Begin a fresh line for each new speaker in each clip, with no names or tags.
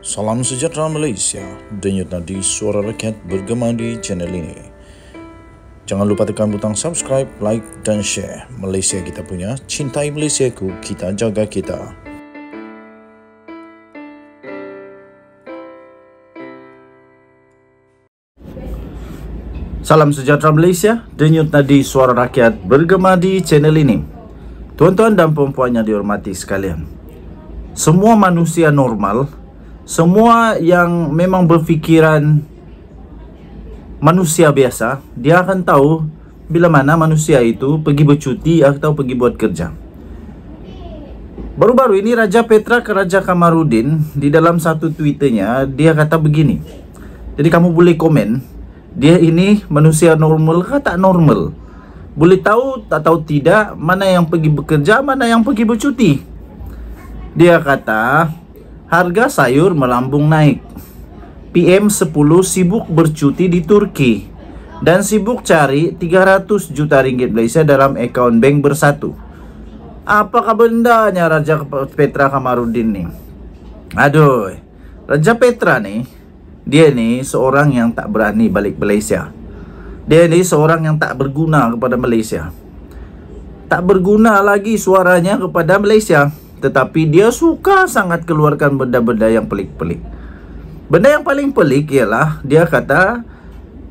Salam sejahtera Malaysia, denyut nadi suara rakyat bergema di channel ini. Jangan lupa tekan butang subscribe, like dan share. Malaysia kita punya, cintai Malaysiaku, kita jaga kita. Salam sejahtera Malaysia, denyut nadi suara rakyat bergema di channel ini. Tuan-tuan dan puan-puan yang dihormati sekalian, semua manusia normal, semua yang memang berfikiran manusia biasa, dia akan tahu bila mana manusia itu pergi bercuti atau pergi buat kerja. Baru-baru ini Raja Petra ke Raja Kamarudin di dalam satu tweetnya, dia kata begini. Jadi kamu boleh komen, dia ini manusia normal ke tak normal? Boleh tahu atau tidak mana yang pergi bekerja, mana yang pergi bercuti. Dia kata harga sayur melambung naik. PM10 sibuk bercuti di Turki dan sibuk cari 300 juta ringgit Malaysia dalam akaun bank bersatu. Apakah bendanya Raja Petra Kamarudin nih? Aduh, Raja Petra nih, dia nih seorang yang tak berani balik Malaysia. Dia nih seorang yang tak berguna kepada Malaysia. Tak berguna lagi suaranya kepada Malaysia. Tetapi dia suka sangat keluarkan benda-benda yang pelik-pelik. Benda yang paling pelik ialah dia kata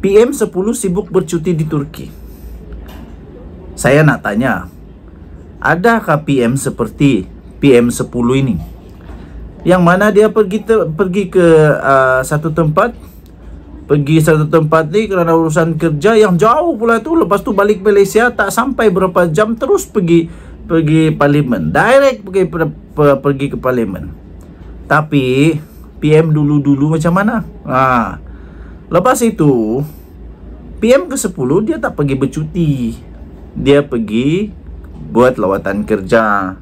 PM10 sibuk bercuti di Turki. Saya nak tanya, adakah PM seperti PM10 ini? Yang mana dia pergi ke satu tempat, ni kerana urusan kerja yang jauh pula tu. Lepas tu balik Malaysia tak sampai berapa jam terus pergi parlimen, direct pergi ke parlimen. Tapi PM dulu macam mana? Lepas itu PM ke-10 dia tak pergi bercuti, dia pergi buat lawatan kerja.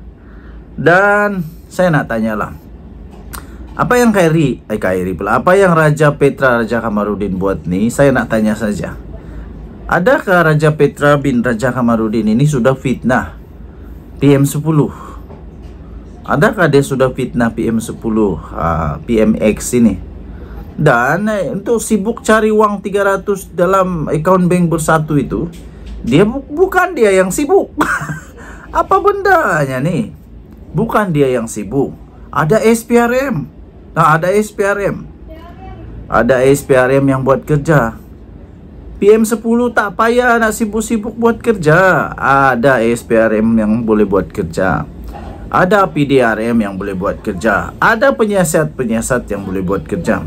Dan saya nak tanyalah, apa yang apa yang Raja Petra Raja Kamarudin buat ni? Saya nak tanya saja, adakah Raja Petra bin Raja Kamarudin ini sudah fitnah PM10? Adakah dia sudah fitnah PM10, PMX ini? Dan untuk sibuk cari wang 300 dalam akaun bank bersatu itu, dia bukan dia yang sibuk. Apa bendanya nih? Bukan dia yang sibuk. Ada SPRM. Ada SPRM yang buat kerja. PM10 tak payah nak sibuk-sibuk buat kerja. Ada SPRM yang boleh buat kerja. Ada PDRM yang boleh buat kerja. Ada penyiasat-penyiasat yang boleh buat kerja.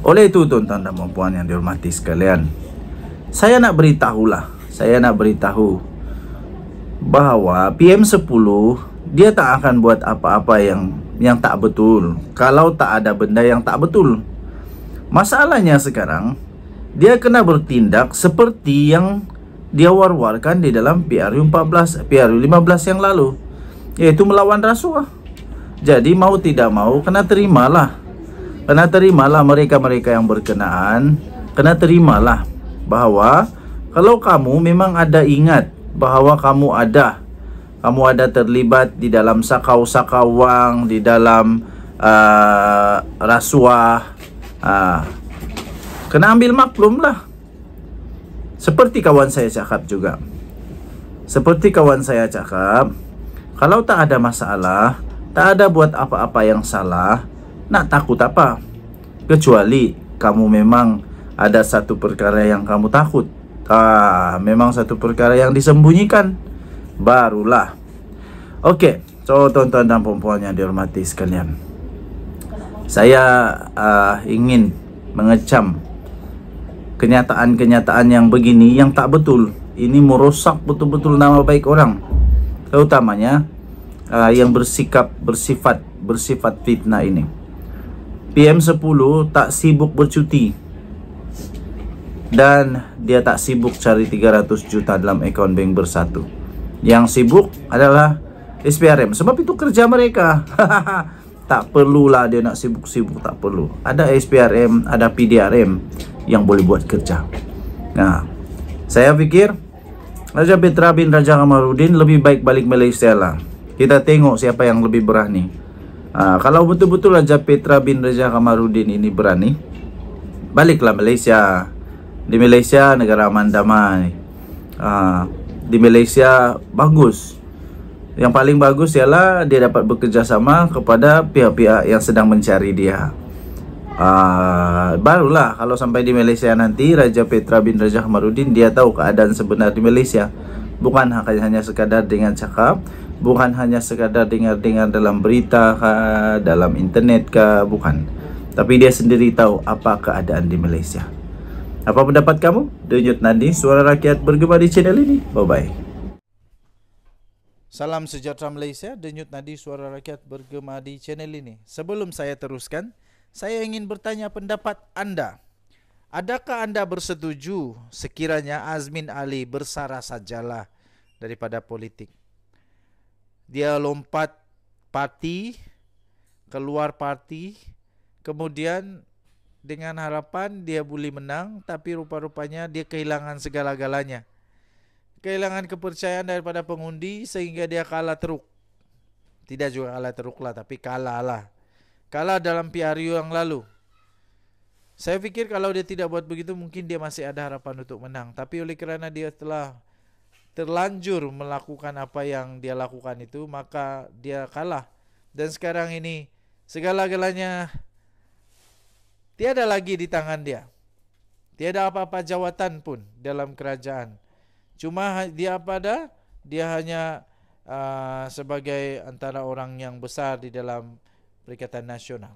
Oleh itu tuan-tuan dan puan yang dihormati sekalian, saya nak beritahu bahawa PM10 dia tak akan buat apa-apa yang tak betul kalau tak ada benda yang tak betul. Masalahnya sekarang, dia kena bertindak seperti yang dia war-warkan di dalam PRU15 yang lalu, yaitu melawan rasuah. Jadi mau tidak mau kena terimalah mereka-mereka yang berkenaan, kena terimalah bahawa kalau kamu memang ada ingat bahawa kamu ada terlibat di dalam sakau-sakau wang, di dalam rasuah, kena ambil maklum lah. Seperti kawan saya cakap, kalau tak ada masalah, tak ada buat apa-apa yang salah, nak takut apa? Kecuali kamu memang ada satu perkara yang kamu takut, memang satu perkara yang disembunyikan, barulah. Okey, so tuan-tuan dan puan-puan yang dihormati sekalian, saya ingin mengecam kenyataan-kenyataan yang begini yang tak betul. Ini merosak betul-betul nama baik orang, terutamanya yang bersifat fitnah ini. PM10 tak sibuk bercuti dan dia tak sibuk cari 300 juta dalam akaun bank bersatu. Yang sibuk adalah SPRM, sebab itu kerja mereka. Tak perlulah dia nak sibuk-sibuk, tak perlu. Ada SPRM, ada PDRM yang boleh buat kerja. Nah, saya fikir Raja Petra bin Raja Kamarudin lebih baik balik Malaysia lah. Kita tengok siapa yang lebih berani. Kalau betul-betul Raja Petra bin Raja Kamarudin ini berani, baliklah Malaysia. Di Malaysia negara aman damai. Di Malaysia bagus. Yang paling bagus ialah dia dapat bekerja sama kepada pihak-pihak yang sedang mencari dia. Barulah kalau sampai di Malaysia nanti Raja Petra bin Raja Kamarudin dia tahu keadaan sebenar di Malaysia. Bukan hanya sekadar dengan cakap, bukan hanya sekadar dengar-dengar dalam berita kah, dalam internet kah, bukan. Tapi dia sendiri tahu apa keadaan di Malaysia. Apa pendapat kamu? Denyut Nadi, suara rakyat bergema di channel ini. Bye-bye. Salam sejahtera Malaysia, Denyut Nadi, suara rakyat bergema di channel ini. Sebelum saya teruskan, saya ingin bertanya pendapat anda. Adakah anda bersetuju sekiranya Azmin Ali bersara sajalah daripada politik? Dia lompat parti, keluar parti, kemudian dengan harapan dia boleh menang, tapi rupa-rupanya dia kehilangan segala-galanya. Kehilangan kepercayaan daripada pengundi sehingga dia kalah teruk. Tidak juga kalah teruk lah, tapi kalah lah. Kalah dalam PRU yang lalu. Saya fikir kalau dia tidak buat begitu mungkin dia masih ada harapan untuk menang. Tapi oleh kerana dia telah terlanjur melakukan apa yang dia lakukan itu, maka dia kalah. Dan sekarang ini segala-galanya tiada lagi di tangan dia. Tiada apa-apa jawatan pun dalam kerajaan. Cuma dia apa ada? Dia hanya sebagai antara orang yang besar di dalam Perikatan Nasional.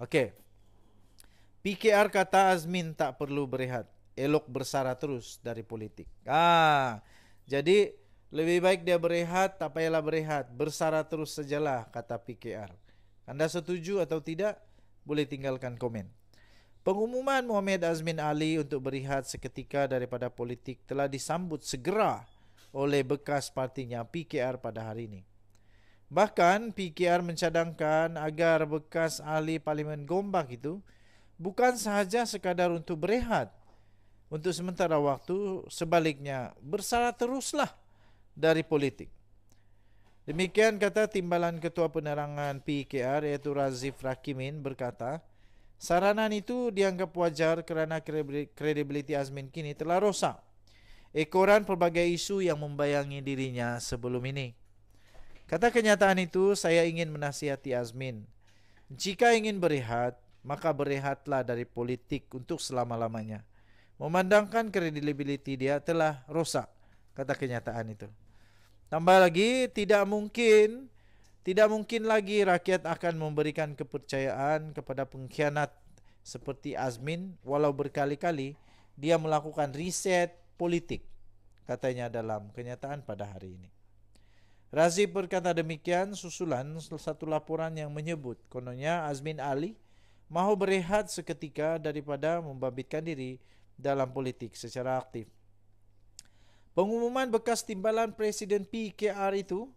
Okey. PKR kata Azmin tak perlu berehat, elok bersara terus dari politik. Jadi lebih baik dia berehat, tak payahlah berehat, bersara terus sajalah, kata PKR. Anda setuju atau tidak? Boleh tinggalkan komen. Pengumuman Muhammad Azmin Ali untuk berehat seketika daripada politik telah disambut segera oleh bekas partinya PKR pada hari ini. Bahkan PKR mencadangkan agar bekas ahli Parlimen Gombak itu bukan sahaja sekadar untuk berehat untuk sementara waktu, sebaliknya bersara teruslah dari politik. Demikian kata Timbalan Ketua Penerangan PKR iaitu Razif Rakimin berkata, saranan itu dianggap wajar kerana kredibiliti Azmin kini telah rosak ekoran pelbagai isu yang membayangi dirinya sebelum ini. Kata kenyataan itu, saya ingin menasihati Azmin. Jika ingin berehat, maka berehatlah dari politik untuk selama-lamanya. Memandangkan kredibiliti dia telah rosak, kata kenyataan itu. Tambah lagi, tidak mungkin lagi rakyat akan memberikan kepercayaan kepada pengkhianat seperti Azmin walau berkali-kali dia melakukan riset politik, katanya dalam kenyataan pada hari ini. Razif berkata demikian susulan satu laporan yang menyebut kononnya Azmin Ali mahu berehat seketika daripada membabitkan diri dalam politik secara aktif. Pengumuman bekas timbalan Presiden PKR itu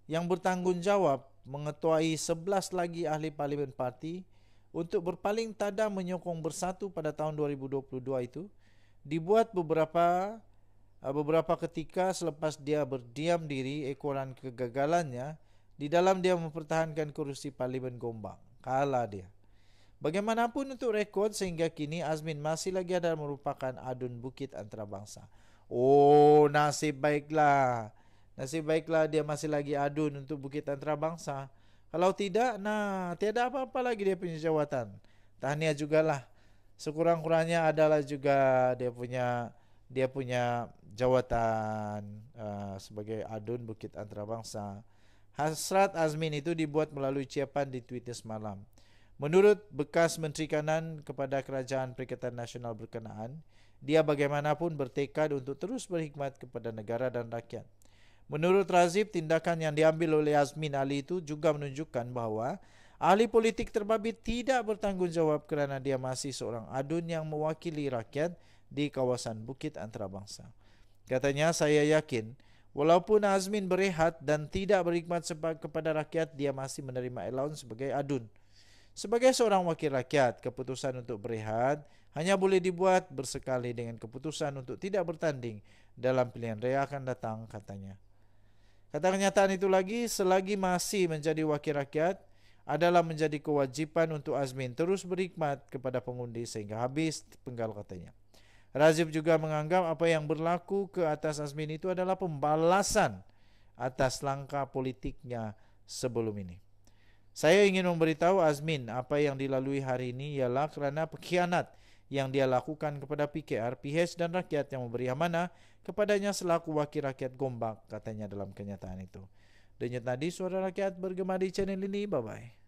yang bertanggungjawab mengetuai 11 lagi ahli parlimen parti untuk berpaling tada menyokong bersatu pada tahun 2022 itu dibuat beberapa ketika selepas dia berdiam diri ekoran kegagalannya di dalam dia mempertahankan kerusi Parlimen Gombak. Kalah dia. Bagaimanapun untuk rekod sehingga kini Azmin masih lagi ada merupakan adun bukit antarabangsa. Oh, nasib baiklah dia masih lagi adun untuk bukit antarabangsa. Kalau tidak, tiada apa-apa lagi dia punya jawatan. Tahniah jugalah. Sekurang-kurangnya adalah juga dia punya jawatan sebagai adun bukit antarabangsa. Hasrat Azmin itu dibuat melalui ucapan di Twitter semalam. Menurut bekas Menteri Kanan kepada Kerajaan Perikatan Nasional berkenaan, dia bagaimanapun bertekad untuk terus berkhidmat kepada negara dan rakyat. Menurut Razif, tindakan yang diambil oleh Azmin Ali itu juga menunjukkan bahawa ahli politik terbabit tidak bertanggungjawab kerana dia masih seorang adun yang mewakili rakyat di kawasan bukit antarabangsa. Katanya, saya yakin walaupun Azmin berehat dan tidak berkhidmat kepada rakyat, dia masih menerima allowance sebagai adun. Sebagai seorang wakil rakyat, keputusan untuk berehat hanya boleh dibuat bersekali dengan keputusan untuk tidak bertanding dalam pilihan raya akan datang, katanya. Kata kenyataan itu lagi, selagi masih menjadi wakil rakyat,
adalah menjadi kewajipan untuk Azmin terus berkhidmat kepada pengundi sehingga habis penggal, katanya. Razif juga menganggap apa yang berlaku ke atas Azmin itu adalah pembalasan atas langkah politiknya sebelum ini. Saya ingin memberitahu Azmin apa yang dilalui hari ini ialah kerana pengkhianat yang dia lakukan kepada PKR, PH dan rakyat yang memberi amanah kepadanya selaku wakil rakyat Gombak, katanya dalam kenyataan itu. Denyut nadi suara rakyat bergema di channel ini. Bye-bye.